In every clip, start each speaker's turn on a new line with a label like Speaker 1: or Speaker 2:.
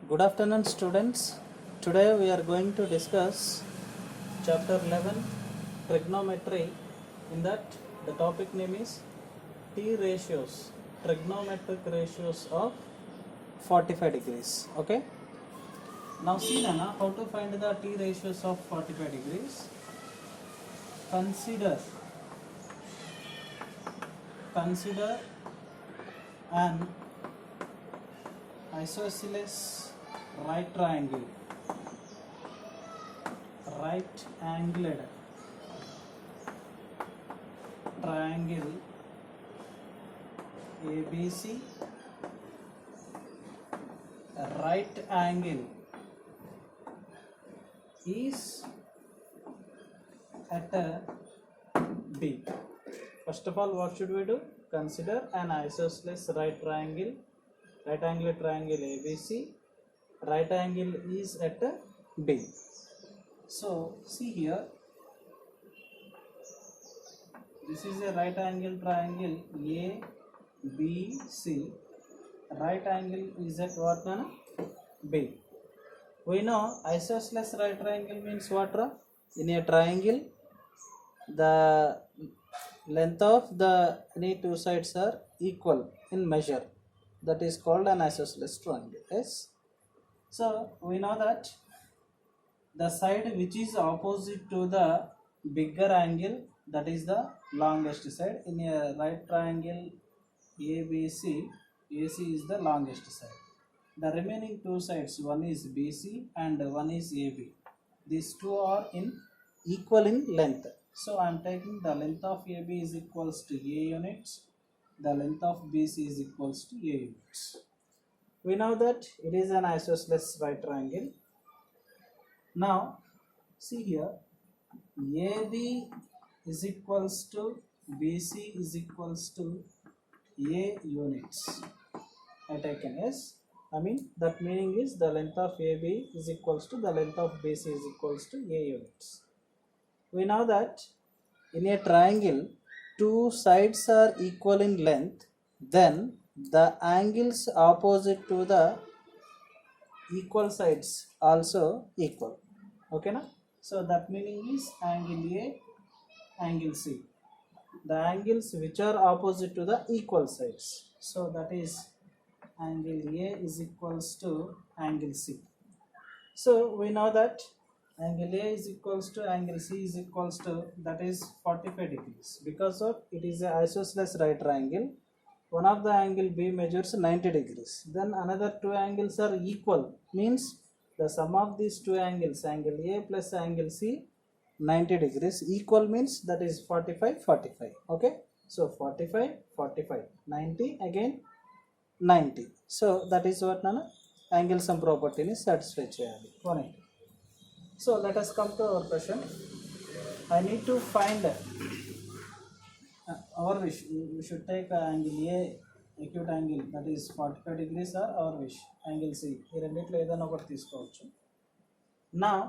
Speaker 1: Good afternoon, students. Today we are going to discuss chapter 11 trigonometry. In that, the topic name is T ratios, trigonometric ratios of 45 degrees. Okay. Now see Nana, how to find the T ratios of 45 degrees. Consider an isosceles right angled triangle ABC. Right angle is at a B. First of all, what should we do? Consider an isosceles right angle triangle ABC. Right angle is at a B. So see here, this is a right angle triangle ABC. Right angle is at what, Nana? B. We know isosceles right triangle means what? In a triangle, the length of the any two sides are equal in measure. That is called an isosceles triangle. Yes. So we know that the side which is opposite to the bigger angle, that is the longest side. In a right triangle ABC, AC is the longest side. The remaining two sides, one is BC and one is AB. These two are equal in length. So I am taking the length of AB is equals to A units. The length of BC is equals to A units. We know that it is an isosceles right triangle. Now see here, AB is equals to BC is equals to A units. I taken as, that meaning is the length of AB is equals to the length of BC is equals to A units. We know that in a triangle, two sides are equal in length, then the angles opposite to the equal sides also equal. Okay na? So that meaning is angle A, angle C. The angles which are opposite to the equal sides. So that is angle A is equals to angle C. So we know that angle A is equals to angle C is equals to, that is 45 degrees. Because of it is a isosceles right triangle, one of the angle B measures 90 degrees. Then another two angles are equal, means the sum of these two angles, angle A plus angle C, 90 degrees. Equal means that is 45, 45. Okay. So 45, 45, 90 again 90. So that is what Nana angle sum property ni satisfy cheyali 180. So let us come to our question. I need to find our wish. We should take angle A acute angle, that is 45 degrees, or our wish angle C. ఈ రెండిట్లో ఏదైనా ఒకటి తీసుకోవచ్చు. Now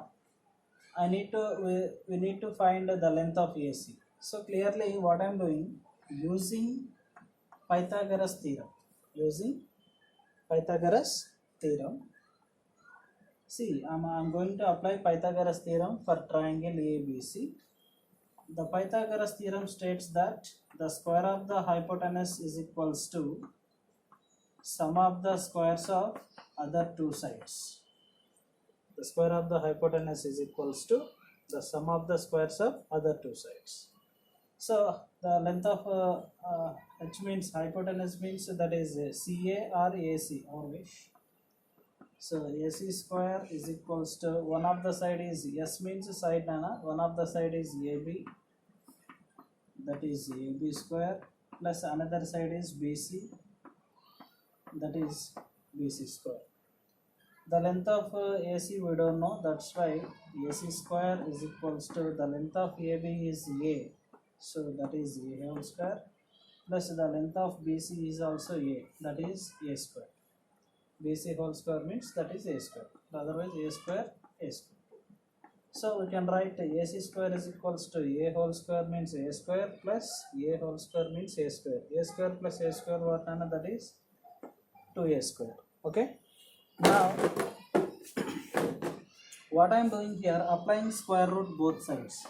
Speaker 1: I need to we need to find the length of AC. So clearly what I am doing, using Pythagoras theorem. See, I'm going to apply Pythagoras theorem for triangle ABC. The Pythagoras theorem states that the square of the hypotenuse is equals to sum of the squares of other two sides. The square of the hypotenuse is equals to the sum of the squares of other two sides. So the length of h means hypotenuse means that is CA or AC, our wish. So AC square is equals to, one of the side is S means side Nana, one of the side is AB, that is AB square, plus another side is BC, that is BC square. The length of AC we don't know, that's why AC square is equals to the length of AB is A, so that is A whole square, plus the length of BC is also A, that is A square. BC whole square means that is A square, otherwise A square. So we can write AC square is equals to A whole square means A square plus A whole square means A square. A square plus A square what, that is 2A square. Okay. Now what I am doing here, applying square root both sides.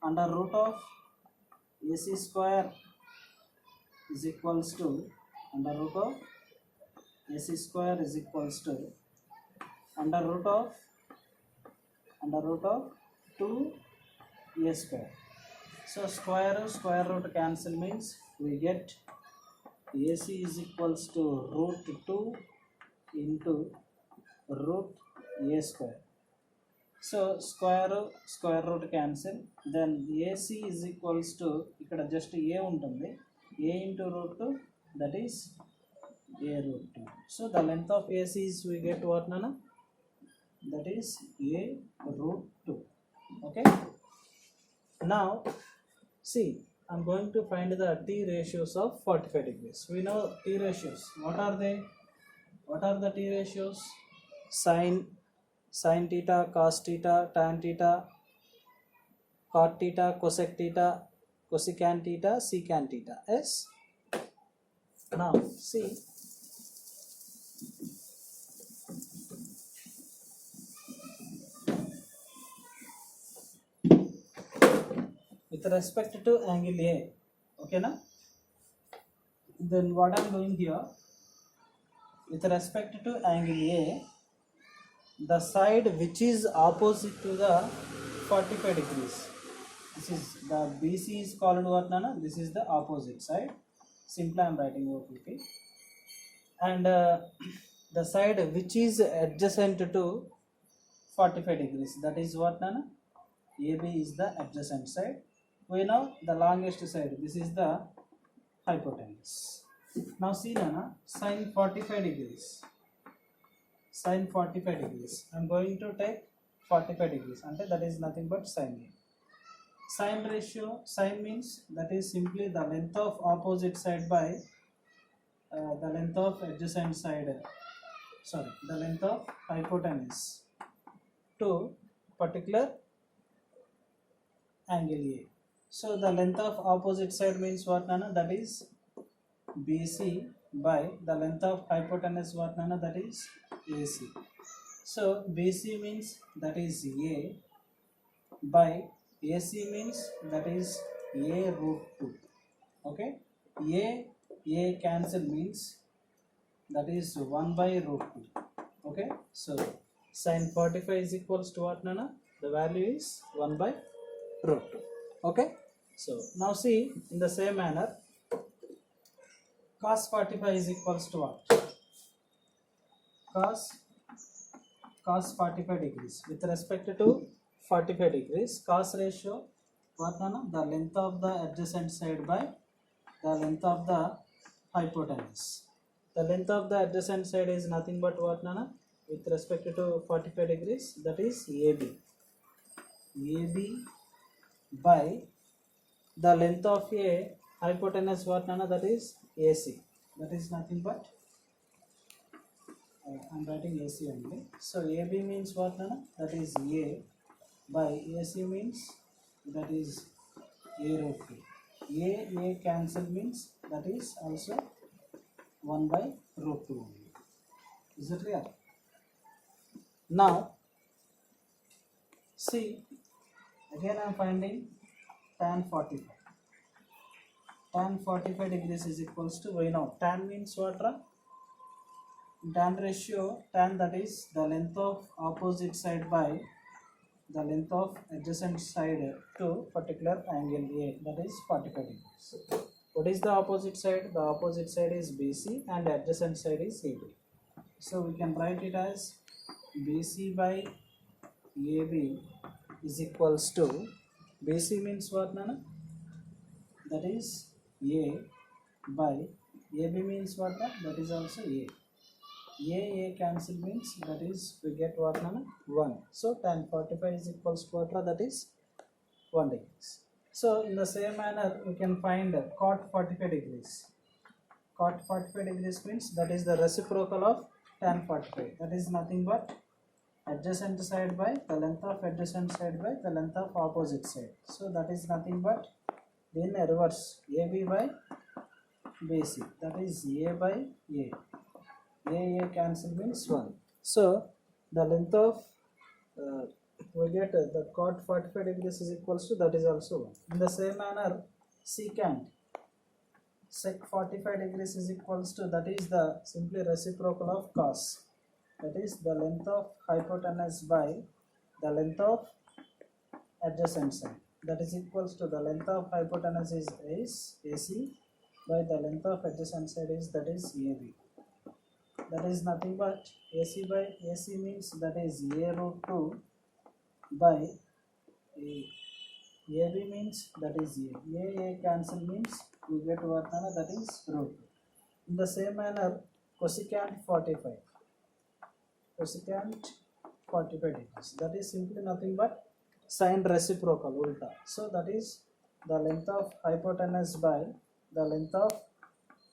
Speaker 1: Under root of AC square is equals to, under root of AC square is equals to under root of 2 A square. So square root cancel means we get AC is equals to root 2 into root A square. So square root cancel, then AC is equals to ikkada just A untundi, A into root 2, that is A root 2. So the length of AC is, we get what, nana? That is A root 2. Okay. Now see, I'm going to find the T ratios of 45 degrees. We know T ratios. What are they? What are the T ratios? Sin theta, cos theta, tan theta, cot theta, cosec theta, cosecant theta, secant theta. Yes. Now see, with respect to angle A, okay na? Then what I am doing here, with respect to angle A, the side which is opposite to the 45 degrees, this is the BC is called what, nana? This is the opposite side. Simply I am writing OPP. And the side which is adjacent to 45 degrees, that is what, nana? AB is the adjacent side. We know the longest side, this is the hypotenuse. Now see, nana, sin 45 degrees. Sin 45 degrees. I am going to take 45 degrees, and that is nothing but sin A. Sin ratio, sin means that is simply the length of opposite side by the length of adjacent side, the length of hypotenuse to particular angle A. So the length of opposite side means what, nana? That is BC by the length of hypotenuse, what, nana? That is AC. So BC means that is A by AC means that is A root 2. Okay. A cancel means that is 1 by root 2. Okay. So sin 45 is equals to what, nana? The value is 1 by root 2. Okay. So now see, in the same manner, cos 45 is equals to what? Cos 45 degrees. With respect to 45 degrees, cos ratio, what, nana? The length of the adjacent side by the length of the hypotenuse. The length of the adjacent side is nothing but what, nana? With respect to 45 degrees, that is AB. AB by the length of A hypotenuse, what, nana? That is AC. That is nothing but I am writing AC only. So AB means what, nana? That is A by AC means that is A root 2. A cancel means that is also 1 by root 2 only. Is it clear? Now see, again I am finding tan 45. Tan 45 degrees is equals to, we know tan means what? Tan ratio, tan, that is the length of opposite side by the length of adjacent side to particular angle A, that is 45 degrees. What is the opposite side? The opposite side is BC and adjacent side is AB. So we can write it as BC by AB is equals to, BC means what, nana? That is A by AB means what? That is also A. A cancel means that is we get what, nana? 1. So tan 45 is equals to what? That is 1 degrees. So in the same manner we can find cot 45 degrees. Cot 45 degrees means that is the reciprocal of tan 45. That is nothing but adjacent side by the length of adjacent side by the length of opposite side. So that is nothing but in reverse, AB by BC. That is A by A. A cancel means 1. So the length of we get the cot 45 degrees is equals to, that is also 1. In the same manner, secant sec 45 degrees is equals to, that is the simply reciprocal of cos, that is the length of hypotenuse by the length of adjacent side, that is equals to the length of hypotenuse is AC by the length of adjacent side is, that is AB. That is nothing but AC by AC means that is A root 2 by AB means that is A cancel means we get what that is root 2. In the same manner, cosecant 45 degrees, that is simply nothing but sine reciprocal ulta. So that is the length of hypotenuse by the length of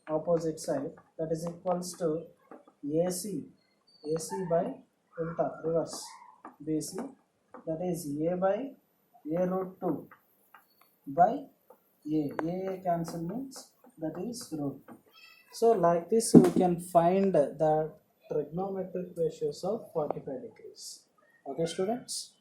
Speaker 1: opposite side, that is equals to AC by ulta reverse BC, that is A by A root 2 by A cancel means that is root 2. So like this we can find the trigonometric ratios of 45 degrees. Okay students.